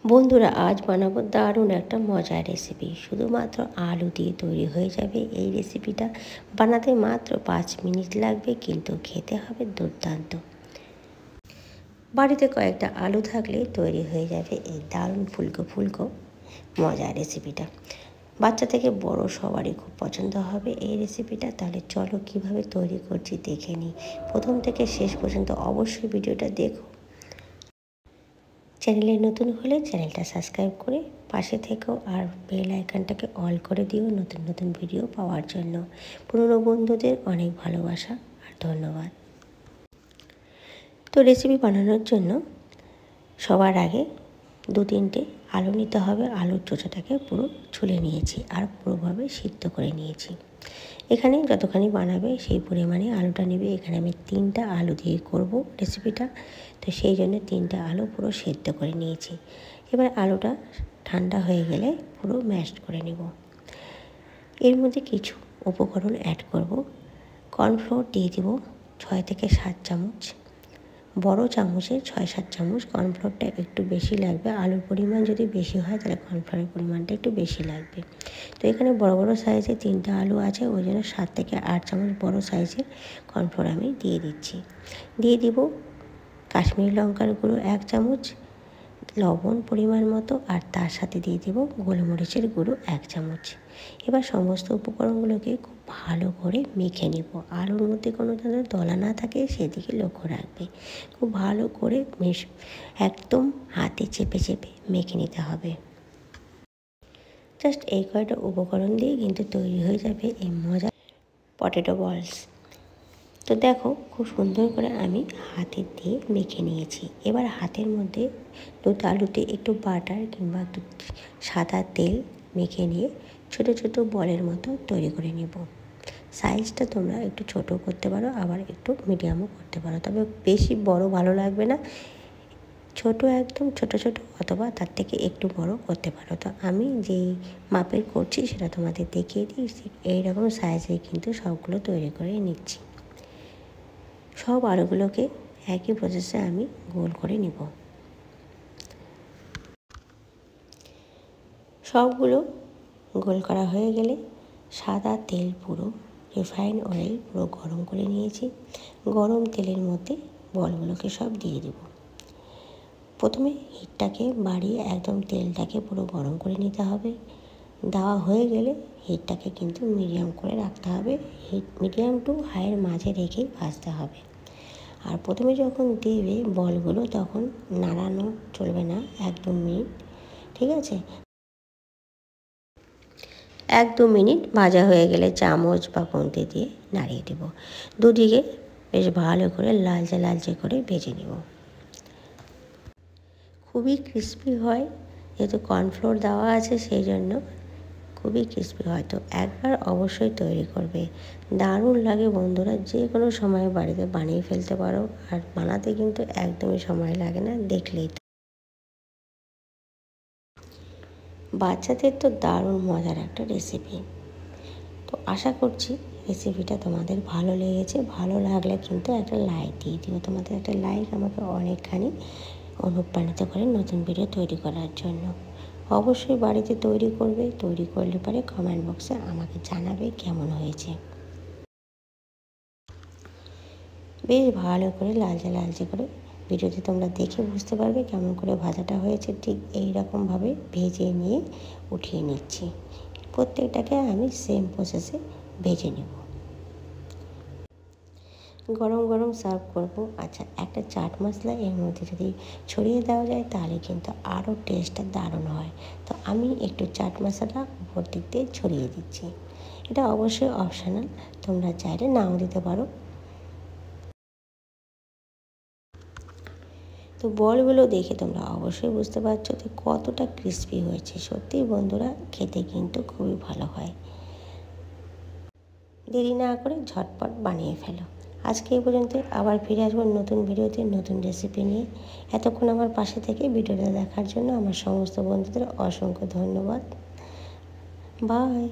বন্ধুরা, আজ বানাবো দারুণ একটা মজার রেসিপি। শুধুমাত্র আলু দিয়ে তৈরি হয়ে যাবে এই রেসিপিটা। বানাতে মাত্র 5 মিনিট লাগবে, কিন্তু খেতে হবে দুর্দান্ত। বাড়িতে কয়েকটা আলু থাকলে তৈরি হয়ে যাবে এই দারুণ ফুলকো ফুলকো মজার রেসিপিটা। বাচ্চা থেকে বড় সবারই খুব পছন্দ হবে এই রেসিপিটা। তাহলে চলো কিভাবে তৈরি করছি দেখে নিই। প্রথম থেকে শেষ পর্যন্ত অবশ্যই ভিডিওটা দেখো। চ্যানেলে নতুন হলে চ্যানেলটা সাবস্ক্রাইব করে পাশে থেকেও, আর বেল আইকনটাকে অল করে দিও নতুন নতুন ভিডিও পাওয়ার জন্য। পুরনো বন্ধুদের অনেক ভালোবাসা আর ধন্যবাদ। তো রেসিপি বানানোর জন্য সবার আগে 2-3টে আলু নিতে হবে। আলুর চোচাটাকে পুরো ছুলে নিয়েছি আর পুরোভাবে সিদ্ধ করে নিয়েছি। এখানে যতখানি বানাবে সেই পরিমাণে আলুটা নেবে। এখানে আমি 3টা আলু দিয়ে করব রেসিপিটা, তো সেই জন্য 3টা আলু পুরো সেদ্ধ করে নিয়েছি। এবার আলুটা ঠান্ডা হয়ে গেলে পুরো ম্যাশড করে নেব। এর মধ্যে কিছু উপকরণ অ্যাড করব। কর্নফ্লোর দিয়ে দেব 6 থেকে 7 চামচ। বড় চামচে 6-7 চামচ। কর্নফ্লোরটা একটু বেশি লাগবে। আলুর পরিমাণ যদি বেশি হয় তাহলে কর্নফ্লোরের পরিমাণটা একটু বেশি লাগবে। তো এখানে বড় বড় সাইজে 3টা আলু আছে, ওই জন্য 7 থেকে 8 চামচ বড় সাইজের কর্নফ্লোর আমি দিয়ে দিচ্ছি। দিয়ে দিব কাশ্মীরি লঙ্কার গুঁড়ো 1 চামচ, লবণ পরিমাণ মতো, আর তার সাথে দিয়ে দেব গোলমরিচের গুঁড়ো 1 চামচ। এবার সমস্ত উপকরণগুলোকে খুব ভালো করে মেখে নেব। আলুর মধ্যে কোনো যেন দলা না থাকে সেদিকে লক্ষ্য রাখবে। খুব ভালো করে একদম হাতে চেপে চেপে মেখে নিতে হবে। জাস্ট এই কয়টা উপকরণ দিয়ে কিন্তু তৈরি হয়ে যাবে এই মজার পটেটো বলস। তো দেখো, খুব সুন্দর করে আমি হাতে দিয়ে মেখে নিয়েছি। এবার হাতের মধ্যে দুটো আলুতে একটু বাটার কিংবা একটু সাদা তেল মেখে নিয়ে ছোট ছোট বলের মতো তৈরি করে নেব। সাইজটা তোমরা একটু ছোট করতে পারো, আবার একটু মিডিয়ামও করতে পারো, তবে বেশি বড় ভালো লাগবে না। ছোট একদম ছোট ছোট অথবা তার থেকে একটু বড় করতে পারো। তো আমি যেই মাপের করছি সেটা তোমাদের দেখিয়ে দিই। এইরকম সাইজে কিন্তু সবগুলো তৈরি করে নিচ্ছি। সব আলুগুলোকে একই প্রসেসে আমি গোল করে নিব। সবগুলো গোল করা হয়ে গেলে সাদা তেল, পুরো রিফাইন অয়েল পুরো গরম করে নিয়েছি। গরম তেলের মধ্যে বলগুলোকে সব দিয়ে দেব। প্রথমে হিটটাকে বাড়িয়ে একদম তেলটাকে পুরো গরম করে নিতে হবে। দেওয়া হয়ে গেলে হিটটাকে কিন্তু মিডিয়াম করে রাখতে হবে। হিট মিডিয়াম টু হাইয়ের মাঝে রেখেই ভাজতে হবে। আর প্রথমে যখন দেবে বলগুলো তখন নাড়ানো চলবে না 1-2 মিনিট, ঠিক আছে? 1-2 মিনিট ভাজা হয়ে গেলে চামচ বা খুন্তি দিয়ে নাড়িয়ে দেব। দুদিকে বেশ ভালো করে লালচে লালচে করে ভেজে নেব। খুবই ক্রিস্পি হয়, যেহেতু কর্নফ্লোর দেওয়া আছে সেই জন্য খুবই ক্রিস্পি হয়। তো একবার অবশ্যই তৈরি করবে, দারুণ লাগে বন্ধুরা। যে কোনো সময় বাড়িতে বানিয়ে ফেলতে পারো, আর বানাতে কিন্তু একদমই সময় লাগে না, দেখলেই তো। বাচ্চাদের তো দারুণ মজার একটা রেসিপি। তো আশা করছি রেসিপিটা তোমাদের ভালো লেগেছে। ভালো লাগলে কিন্তু একটা লাইক দিয়ে দিও। তোমাদের একটা লাইক আমাকে অনেকখানি অনুপ্রাণিত করে নতুন ভিডিও তৈরি করার জন্য। অবশ্যই বাড়িতে তৈরি করবে। তৈরি করলে পরে কমেন্ট বক্সে আমাকে জানাবে কেমন হয়েছে। বেশ ভালো করে লালচে লালচে করে ভিডিওতে তোমরা দেখে বুঝতে পারবে কেমন করে ভাজাটা হয়েছে। ঠিক এই রকমভাবে ভেজে নিয়ে উঠিয়ে নিচ্ছি। প্রত্যেকটাকে আমি সেম প্রসেসে ভেজে নেব। গরম গরম সার্ভ করব। আচ্ছা, একটা চাট মশলা এর মধ্যে যদি ছড়িয়ে দেওয়া যায় তাহলে কিন্তু আরও টেস্টটা দারুণ হয়। তো আমি একটু চাট মশলা উপর দিক দিয়ে ছড়িয়ে দিচ্ছি। এটা অবশ্যই অপশনাল, তোমরা চাইলে নাও দিতে পারো। তো বলগুলো দেখে তোমরা অবশ্যই বুঝতে পারছো যে কতটা ক্রিস্পি হয়েছে। সত্যিই বন্ধুরা, খেতে কিন্তু খুবই ভালো হয়। দেরি না করে ঝটপট বানিয়ে ফেলো। আজকে এই পর্যন্ত, আবার ফিরে আসবো নতুন ভিডিওতে নতুন রেসিপি নিয়ে। এতক্ষণ আমার পাশে থেকে ভিডিওটা দেখার জন্য আমার সমস্ত বন্ধুদের অসংখ্য ধন্যবাদ। বাই।